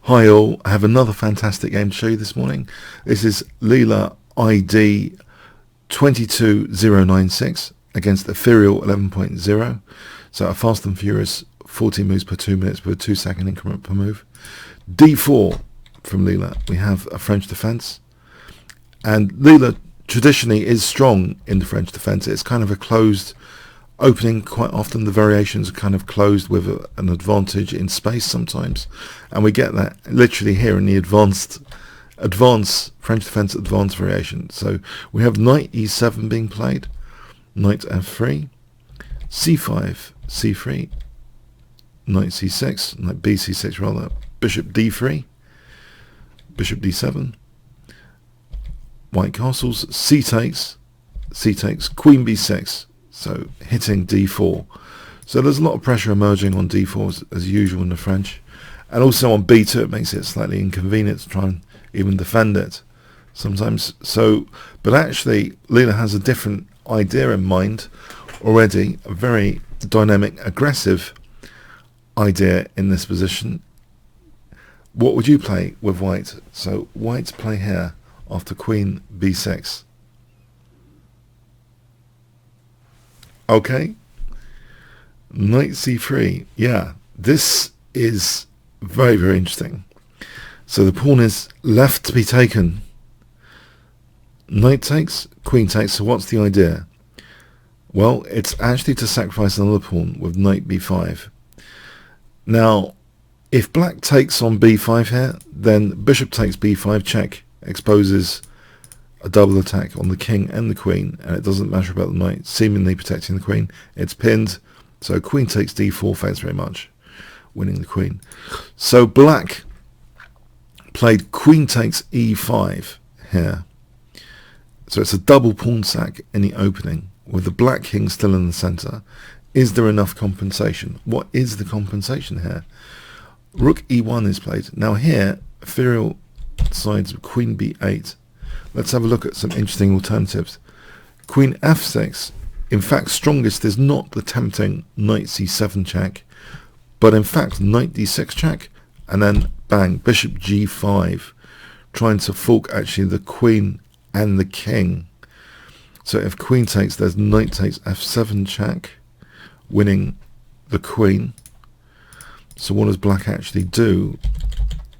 Hi all, I have another fantastic game to show you this morning. This is Leela ID 22096 against Ethereal 11.0. So a fast and furious 14 moves per 2 minutes with a 2-second increment per move. D4 from Leela. We have a French defense. And Leela traditionally is strong in the French defense. It's kind of a closed opening. Quite often the variations are kind of closed with an advantage in space sometimes, and we get that literally here in the advanced French defense advanced variation. So we have knight e7 being played, knight f3, c5, c3, knight c6, knight bc6 rather, bishop d3, bishop d7, white castles, c takes, queen b6. So hitting d4. So there's a lot of pressure emerging on d4 as usual in the French. And also on b2 it makes it slightly inconvenient to try and even defend it sometimes. So, but actually Leela has a different idea in mind already, a very dynamic, aggressive idea in this position. What would you play with white? So white play here after queen b6. Okay, knight c3. Yeah, this is very, very interesting. So the pawn is left to be taken. Knight takes, queen takes. So what's the idea? Well, it's actually to sacrifice another pawn with knight b5. Now, if black takes on b5 here, then bishop takes b5 check exposes a double attack on the king and the queen, and it doesn't matter about the knight, seemingly protecting the queen. It's pinned, so queen takes d4, thanks very much, winning the queen. So black played queen takes e5 here. So it's a double pawn sack in the opening, with the black king still in the center. Is there enough compensation? What is the compensation here? Rook e1 is played. Now here, Ethereal sides with queen b8. Let's have a look at some interesting alternatives. Queen f6, in fact strongest is not the tempting knight c7 check, but in fact knight d6 check, and then bang, bishop g5, trying to fork actually the queen and the king. So if queen takes, there's knight takes f7 check, winning the queen. So what does black actually do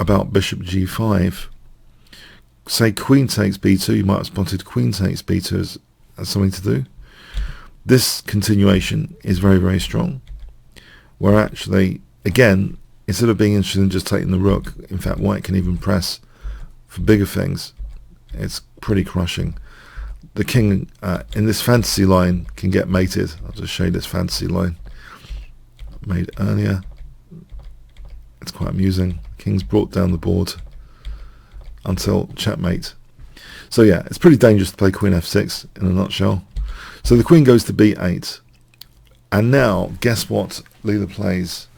about bishop g5? Say queen takes b2, you might have spotted queen takes b2 as something to do. This continuation is very, very strong, where actually, again, instead of being interested in just taking the rook, in fact white can even press for bigger things. It's pretty crushing. The king in this fantasy line can get mated. I'll just show you this fantasy line made earlier. It's quite amusing. King's brought down the board until checkmate. So yeah, it's pretty dangerous to play queen f6 in a nutshell. So the queen goes to b8, and now guess what Leela plays?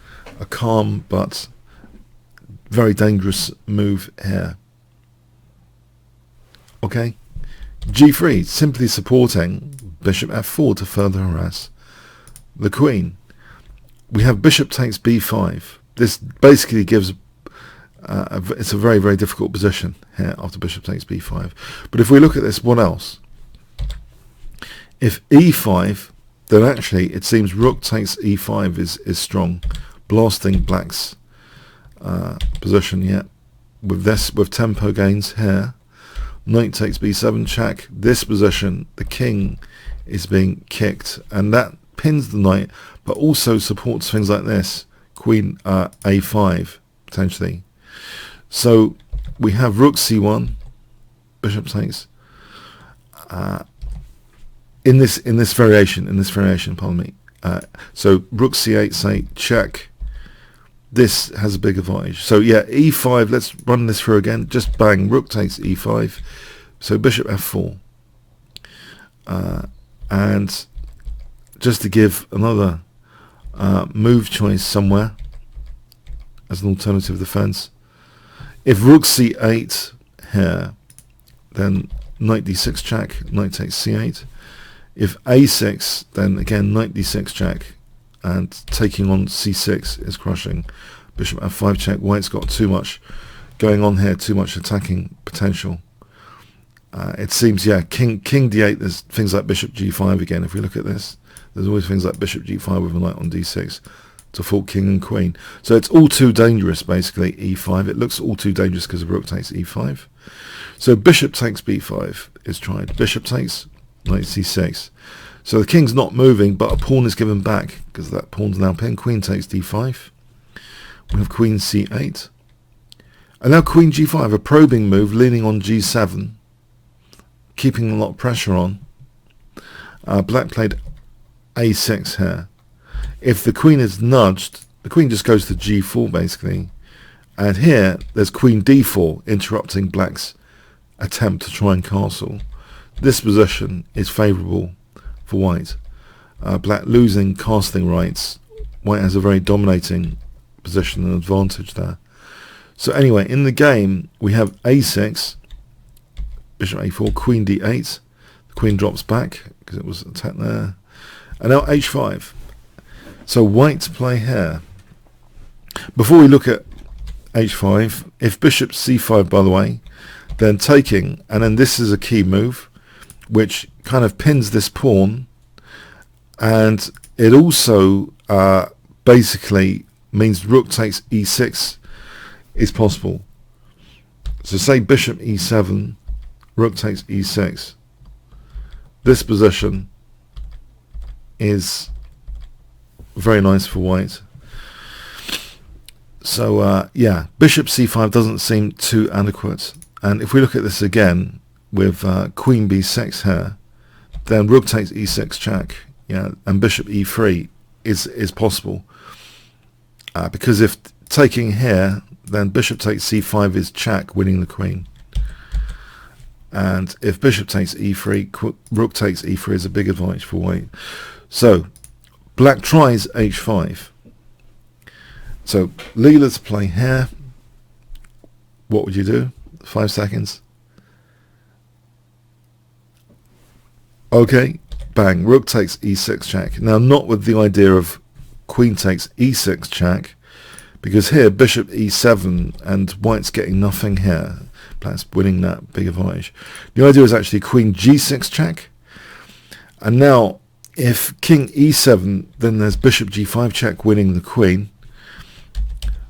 A calm but very dangerous move here. Okay, g3, simply supporting bishop f4 to further harass the queen. We have bishop takes b5. This basically gives it's a very, very difficult position here after bishop takes b5. But if we look at this, what else? If e5, then actually it seems rook takes e5 is strong, blasting black's position. Yeah, with this, with tempo gains here. Knight takes b7 check. This position, the king is being kicked, and that pins the knight, but also supports things like this. Queen a5 potentially. So we have rook c1, bishop takes. In this variation, pardon me. So rook c8, say check. This has a big advantage. So yeah, e5. Let's run this through again. Just bang. Rook takes e5. So bishop f4. And just to give another move choice somewhere as an alternative defense. If rook c8 here, then knight d6 check, knight takes c8. If a6, then again knight d6 check, and taking on c6 is crushing. Bishop f5 check. White's got too much going on here, too much attacking potential. It seems, yeah, king d8, there's things like bishop g5 again. If we look at this, there's always things like bishop g5 with a knight on d6 to fork king and queen. So it's all too dangerous, basically, e5. It looks all too dangerous because the rook takes e5. So bishop takes b5 is tried. Bishop takes, knight c6. So the king's not moving, but a pawn is given back because that pawn's now pinned. Queen takes d5. We have queen c8. And now queen g5, a probing move, leaning on g7, keeping a lot of pressure on. Black played a6 here. If the queen is nudged, the queen just goes to g4 basically. And here, there's queen d4, interrupting black's attempt to try and castle. This position is favourable for white. Black losing castling rights. White has a very dominating position and advantage there. So anyway, in the game, we have a6, bishop a4, queen d8. The queen drops back because it was attacked there. And now h5. So white to play here. Before we look at h5, if bishop c5, by the way, then taking, and then this is a key move, which kind of pins this pawn, and it also basically means rook takes e6 is possible. So say bishop e7, rook takes e6. This position is very nice for white. So yeah, bishop c5 doesn't seem too adequate. And if we look at this again with queen b6 here, then rook takes e6 check, yeah, and bishop e3 is possible. Because if taking here, then bishop takes c5 is check, winning the queen. And if bishop takes e3, rook takes e3 is a big advantage for white. So black tries h5. So Leela to play here. What would you do? 5 seconds. Okay, bang, rook takes e6 check. Now not with the idea of queen takes e6 check, because here bishop e7 and white's getting nothing here. Black's winning that big advantage. The idea is actually queen g6 check. And now if king e7, then there's bishop g5 check, winning the queen.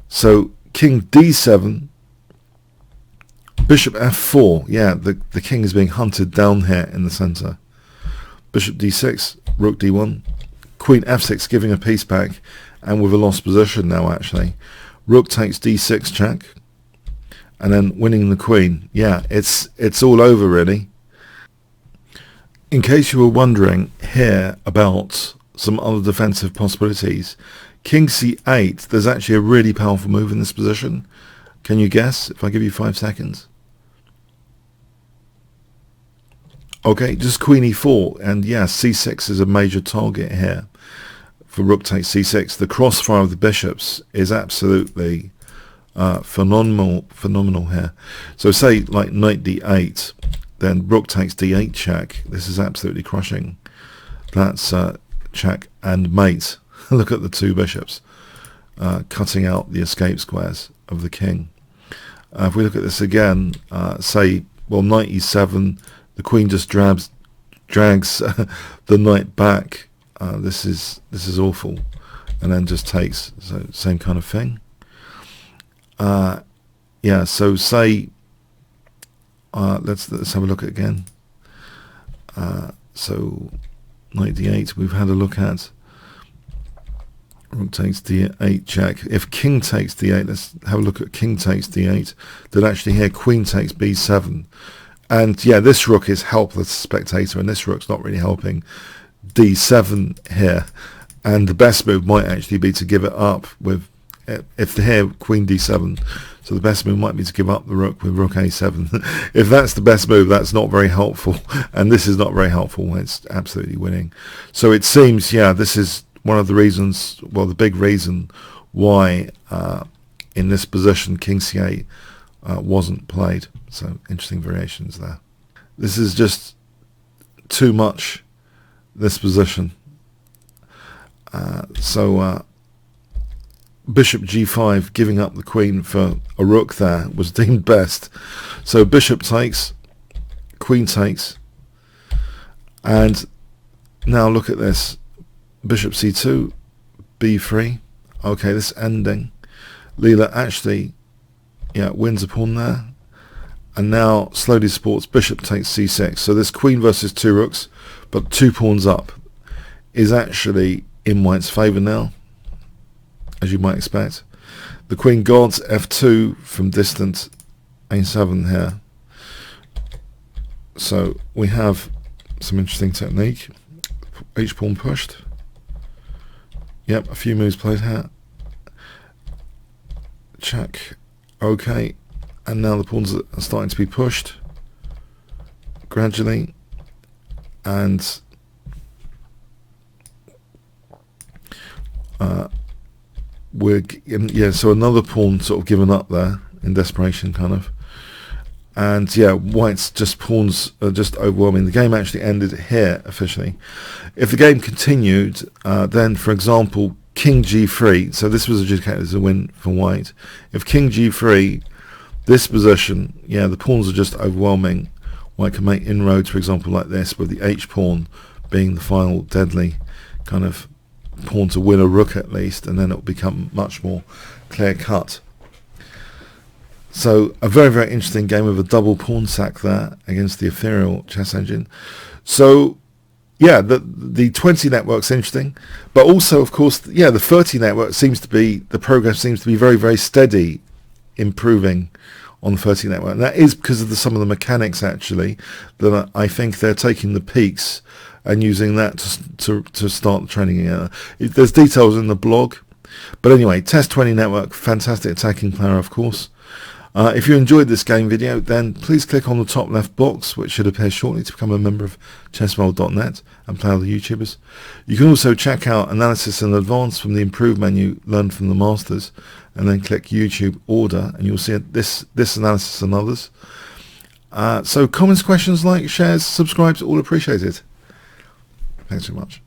So king d7, bishop f4, yeah, the king is being hunted down here in the center. Bishop d6, rook d1, queen f6 giving a piece back, and with a lost position now actually. Rook takes d6 check, and then winning the queen. Yeah, it's all over really. In case you were wondering here about some other defensive possibilities, king c8, there's actually a really powerful move in this position. Can you guess if I give you 5 seconds? Okay, just queen e4, and yeah, c6 is a major target here for rook takes c6. The crossfire of the bishops is absolutely phenomenal here. So say like knight d8, then rook takes d8 check. This is absolutely crushing. That's check and mate. Look at the two bishops cutting out the escape squares of the king. If we look at this again, say, well, knight e7, the queen just drags the knight back. This is awful, and then just takes. So same kind of thing. Yeah. So say, let's have a look at again. So knight d8 we've had a look at. Rook takes d8 check. If king takes d8, let's have a look at king takes d8. Then actually here queen takes b7. And yeah, this rook is helpless spectator, and this rook's not really helping. d7 here. And the best move might actually be to give it up with, if here queen d7, so the best move might be to give up the rook with rook a7. If that's the best move, that's not very helpful. And this is not very helpful. It's absolutely winning. So it seems, yeah, this is one of the reasons, well, the big reason why in this position king c8 wasn't played. So interesting variations there. This is just too much, this position. So bishop g5, giving up the queen for a rook there, was deemed best. So bishop takes, queen takes, and now look at this. Bishop c2, b3. Okay, this ending. Leela actually, yeah, wins a pawn there. And now slowly supports bishop takes c6. So this queen versus two rooks, but 2 pawns up, is actually in white's favour now, as you might expect. The queen guards f2 from distant a7 here. So we have some interesting technique. H pawn pushed. Yep, a few moves played here. Check. Okay. And now the pawns are starting to be pushed gradually. And so another pawn sort of given up there in desperation, kind of. And yeah, white's just pawns are just overwhelming. The game actually ended here officially. If the game continued, then for example, king g3, so this was adjudicated as a win for white. If king g3, this position, yeah, the pawns are just overwhelming. White can make inroads, for example, like this, with the h pawn being the final deadly kind of pawn to win a rook at least, and then it will become much more clear cut. So a very, very interesting game of a double pawn sack there against the Ethereal chess engine. So yeah, the 20 network's interesting, but also of course, yeah, the 30 network seems to be, the progress seems to be very, very steady, improving on the 30 network. And that is because of some of the mechanics actually, that I think they're taking the peaks and using that to start the training again. There's details in the blog, but anyway, Test 20 network, fantastic attacking player of course. If you enjoyed this game video, then please click on the top left box, which should appear shortly, to become a member of chessworld.net and play other YouTubers. You can also check out analysis in advance from the improved menu, learn from the masters, and then click YouTube order, and you'll see this analysis and others. So comments, questions, likes, shares, subscribes, all appreciated. Thanks very much.